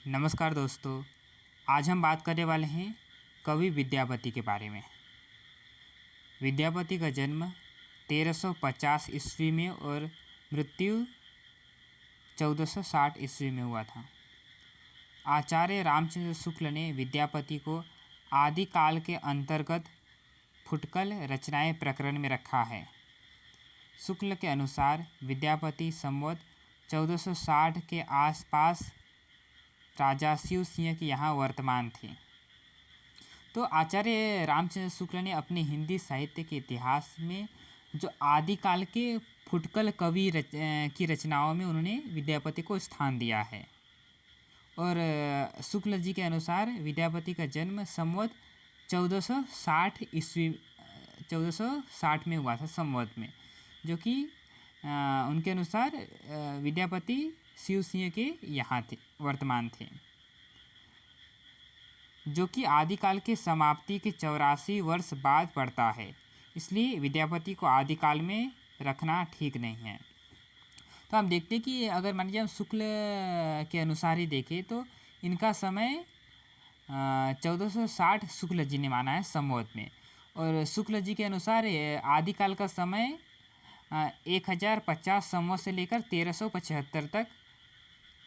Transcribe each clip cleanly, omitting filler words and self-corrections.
नमस्कार दोस्तों। आज हम बात करने वाले हैं कवि विद्यापति के बारे में। विद्यापति का जन्म 1350 ईस्वी में और मृत्यु 1460 ईस्वी में हुआ था। आचार्य रामचंद्र शुक्ल ने विद्यापति को आदिकाल के अंतर्गत फुटकल रचनाएं प्रकरण में रखा है। शुक्ल के अनुसार विद्यापति संवत 1460 के आसपास राजा शिव सिंह के यहाँ वर्तमान थे। तो आचार्य रामचंद्र शुक्ल ने अपने हिंदी साहित्य के इतिहास में जो आदिकाल के फुटकल कवि की रचनाओं में उन्होंने विद्यापति को स्थान दिया है। और शुक्ल जी के अनुसार विद्यापति का जन्म संवत 1460 में हुआ था संवत में, जो कि उनके अनुसार विद्यापति शिव सिंह के यहाँ थे, वर्तमान थे, जो कि आदिकाल के समाप्ति के 84 वर्ष बाद पड़ता है। इसलिए विद्यापति को आदिकाल में रखना ठीक नहीं है। तो हम देखते हैं कि अगर मान लीजिए हम शुक्ल के अनुसार ही देखें तो इनका समय 1460 शुक्ल जी ने माना है संवत में, और शुक्ल जी के अनुसार आदिकाल का समय 1050 संवत से लेकर 1375 तक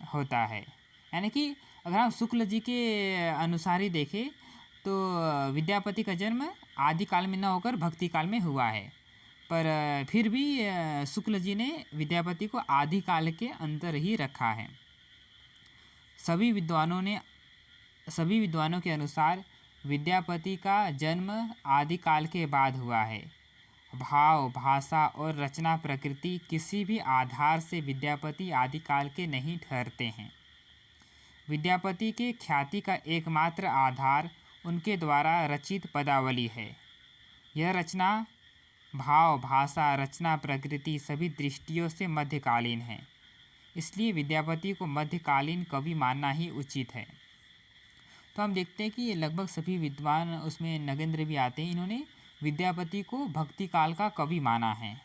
होता है। यानी कि अगर हम शुक्ल जी के अनुसार ही देखें तो विद्यापति का जन्म आदिकाल में न होकर भक्ति काल में हुआ है, पर फिर भी शुक्ल जी ने विद्यापति को आदिकाल के अंतर ही रखा है। सभी विद्वानों के अनुसार विद्यापति का जन्म आदिकाल के बाद हुआ है। भाव, भाषा और रचना प्रकृति किसी भी आधार से विद्यापति आदिकाल के नहीं ठहरते हैं। विद्यापति के ख्याति का एकमात्र आधार उनके द्वारा रचित पदावली है। यह रचना भाव, भाषा, रचना प्रकृति सभी दृष्टियों से मध्यकालीन है। इसलिए विद्यापति को मध्यकालीन कवि मानना ही उचित है। तो हम देखते हैं कि लगभग सभी विद्वान, उसमें नगेंद्र भी आते हैं, इन्होंने विद्यापति को भक्ति काल का कवि माना है।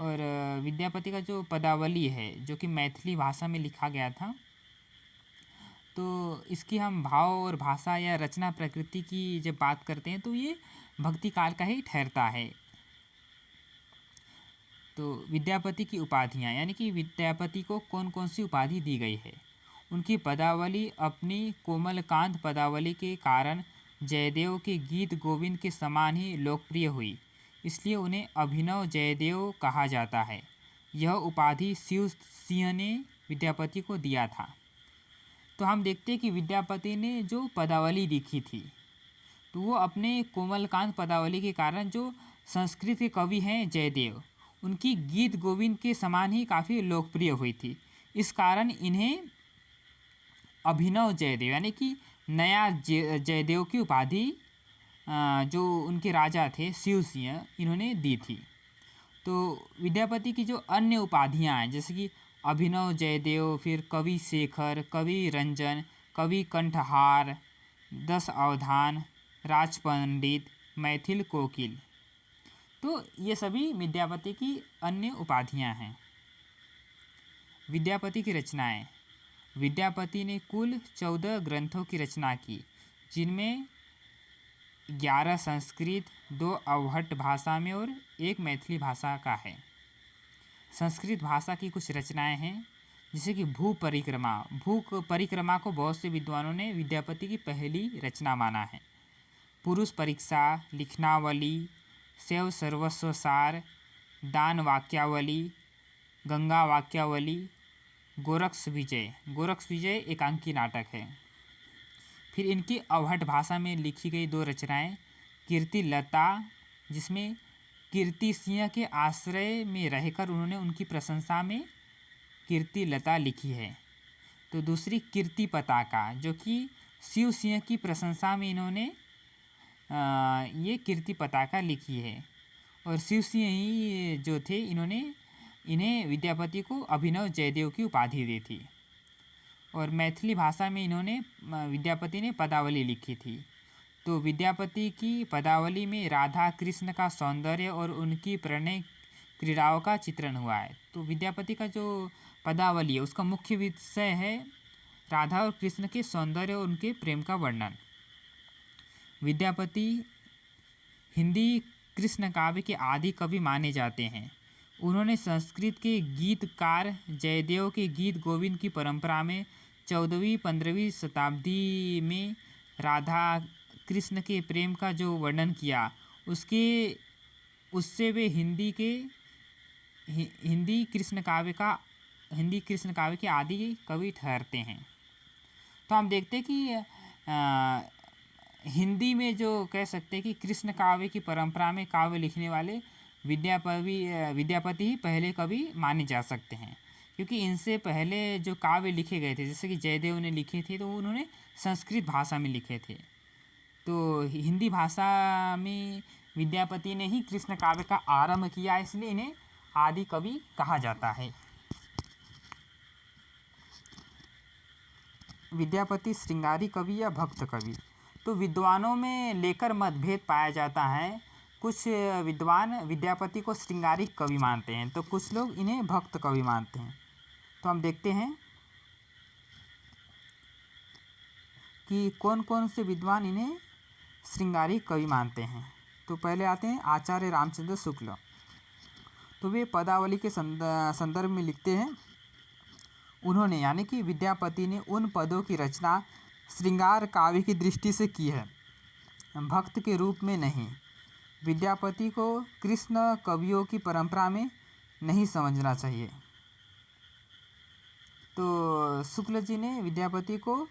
और विद्यापति का जो पदावली है, जो कि मैथिली भाषा में लिखा गया था, तो इसकी हम भाव और भाषा या रचना प्रकृति की जब बात करते हैं तो ये भक्ति काल का ही ठहरता है। तो विद्यापति की उपाधियाँ, यानी कि विद्यापति को कौन कौन सी उपाधि दी गई है। उनकी पदावली अपनी कोमलकांत पदावली के कारण जयदेव के गीत गोविंद के समान ही लोकप्रिय हुई, इसलिए उन्हें अभिनव जयदेव कहा जाता है। यह उपाधि शिव सिंह ने विद्यापति को दिया था। तो हम देखते हैं कि विद्यापति ने जो पदावली लिखी थी तो वो अपने कोमलकांत पदावली के कारण, जो संस्कृत के कवि हैं जयदेव, उनकी गीत गोविंद के समान ही काफ़ी लोकप्रिय हुई थी। इस कारण इन्हें अभिनव जयदेव, यानी कि नया जयदेव की उपाधि जो उनके राजा थे शिव सिंह, इन्होंने दी थी। तो विद्यापति की जो अन्य उपाधियाँ हैं, जैसे कि अभिनव जयदेव, फिर कवि शेखर, कवि रंजन, कवि कंठहार, 10 अवधान, राजपंडित, मैथिल कोकिल, तो ये सभी विद्यापति की अन्य उपाधियाँ हैं। विद्यापति की रचनाएं। विद्यापति ने कुल 14 ग्रंथों की रचना की, जिनमें 11 संस्कृत, 2 अवहट्ट भाषा में और 1 मैथिली भाषा का है। संस्कृत भाषा की कुछ रचनाएं हैं, जैसे कि भू परिक्रमा को बहुत से विद्वानों ने विद्यापति की पहली रचना माना है। पुरुष परीक्षा, लिखनावली, शैव सर्वस्व सार, दान वाक्यावली, गंगा वाक्यावली, गोरक्ष विजय एकांकी नाटक है। फिर इनकी अवहट्ट भाषा में लिखी गई 2 रचनाएं, कीर्ति लता, जिसमें कीर्ति सिंह के आश्रय में रहकर उन्होंने उनकी प्रशंसा में कीर्ति लता लिखी है। तो दूसरी कीर्ति पताका, जो कि शिव सिंह की प्रशंसा में इन्होंने ये कीर्ति पताका लिखी है। और शिव सिंह ही जो थे, इन्हें विद्यापति को अभिनव जयदेव की उपाधि दी थी। और मैथिली भाषा में विद्यापति ने पदावली लिखी थी। तो विद्यापति की पदावली में राधा कृष्ण का सौंदर्य और उनकी प्रणय क्रीड़ाओं का चित्रण हुआ है। तो विद्यापति का जो पदावली है उसका मुख्य विषय है राधा और कृष्ण के सौंदर्य और उनके प्रेम का वर्णन। विद्यापति हिंदी कृष्ण काव्य के आदि कवि माने जाते हैं। उन्होंने संस्कृत के गीतकार जयदेव के गीत गोविंद की परंपरा में 14वीं-15वीं शताब्दी में राधा कृष्ण के प्रेम का जो वर्णन किया उससे वे हिंदी कृष्ण काव्य के आदि कवि ठहरते हैं। तो हम देखते हैं कि हिंदी में जो कह सकते हैं कि कृष्ण काव्य की परंपरा में काव्य लिखने वाले विद्यापति ही पहले कवि माने जा सकते हैं, क्योंकि इनसे पहले जो काव्य लिखे गए थे जैसे कि जयदेव ने लिखे थे तो उन्होंने संस्कृत भाषा में लिखे थे। तो हिंदी भाषा में विद्यापति ने ही कृष्ण काव्य का आरंभ किया, इसलिए इन्हें आदि कवि कहा जाता है। विद्यापति श्रृंगारी कवि या भक्त कवि। तो विद्वानों में लेकर मतभेद पाया जाता है। कुछ विद्वान विद्यापति को श्रृंगारी कवि मानते हैं तो कुछ लोग इन्हें भक्त कवि मानते हैं। तो हम देखते हैं कि कौन कौन से विद्वान इन्हें श्रृंगारी कवि मानते हैं। तो पहले आते हैं आचार्य रामचंद्र शुक्ल। तो वे पदावली के संदर्भ में लिखते हैं, उन्होंने यानी कि विद्यापति ने उन पदों की रचना श्रृंगार काव्य की दृष्टि से की है, भक्त के रूप में नहीं। विद्यापति को कृष्ण कवियों की परंपरा में नहीं समझना चाहिए। तो शुक्ल जी ने विद्यापति को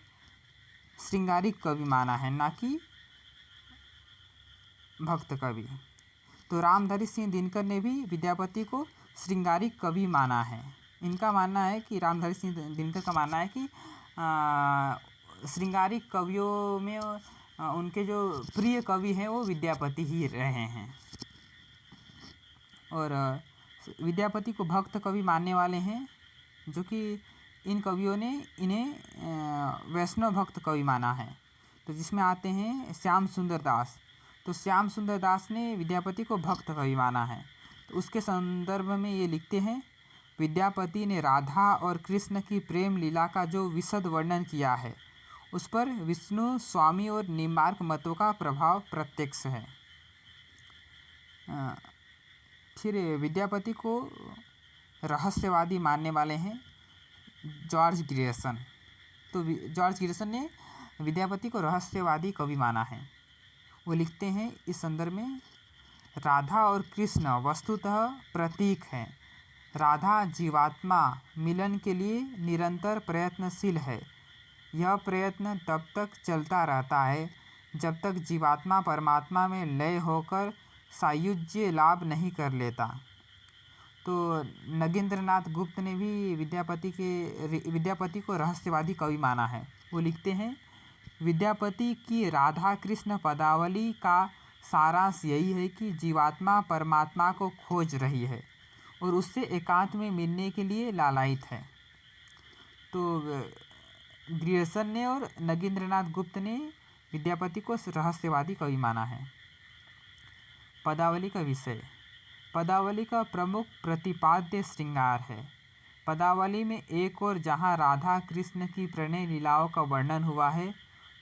श्रृंगारी कवि माना है, ना कि भक्त कवि। तो रामधारी सिंह दिनकर ने भी विद्यापति को श्रृंगारी कवि माना है। इनका मानना है कि रामधारी सिंह दिनकर का मानना है कि श्रृंगारी कवियों में उनके जो प्रिय कवि हैं वो विद्यापति ही रहे हैं। और विद्यापति को भक्त कवि मानने वाले हैं, जो कि इन कवियों ने इन्हें वैष्णव भक्त कवि माना है। तो जिसमें आते हैं श्याम सुंदर दास। तो श्याम सुंदर दास ने विद्यापति को भक्त कवि माना है। तो उसके संदर्भ में ये लिखते हैं, विद्यापति ने राधा और कृष्ण की प्रेम लीला का जो विशद वर्णन किया है उस पर विष्णु स्वामी और निम्बार्क मतों का प्रभाव प्रत्यक्ष है। फिर विद्यापति को रहस्यवादी मानने वाले हैं जॉर्ज ग्रियर्सन। तो जॉर्ज ग्रियर्सन ने विद्यापति को रहस्यवादी कवि माना है। वो लिखते हैं इस संदर्भ में, राधा और कृष्ण वस्तुतः प्रतीक हैं। राधा जीवात्मा मिलन के लिए निरंतर प्रयत्नशील है। यह प्रयत्न तब तक चलता रहता है जब तक जीवात्मा परमात्मा में लय होकर सायुज्य लाभ नहीं कर लेता। तो नगेंद्रनाथ गुप्त ने भी विद्यापति को रहस्यवादी कवि माना है। वो लिखते हैं, विद्यापति की राधा कृष्ण पदावली का सारांश यही है कि जीवात्मा परमात्मा को खोज रही है और उससे एकांत में मिलने के लिए लालायित है। तो ग्रियर्सन ने और नगेंद्रनाथ गुप्त ने विद्यापति को रहस्यवादी कवि माना है। पदावली का विषय। पदावली का प्रमुख प्रतिपाद्य श्रृंगार है। पदावली में एक ओर जहाँ राधा कृष्ण की प्रणय लीलाओं का वर्णन हुआ है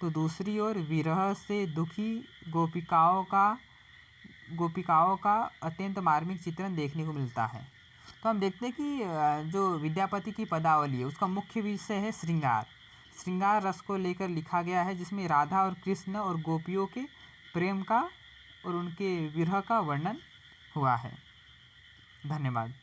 तो दूसरी ओर विरह से दुखी गोपिकाओं का अत्यंत मार्मिक चित्रण देखने को मिलता है। तो हम देखते हैं कि जो विद्यापति की पदावली है उसका मुख्य विषय है श्रृंगार रस को लेकर लिखा गया है, जिसमें राधा और कृष्ण और गोपियों के प्रेम का और उनके विरह का वर्णन हुआ है। धन्यवाद।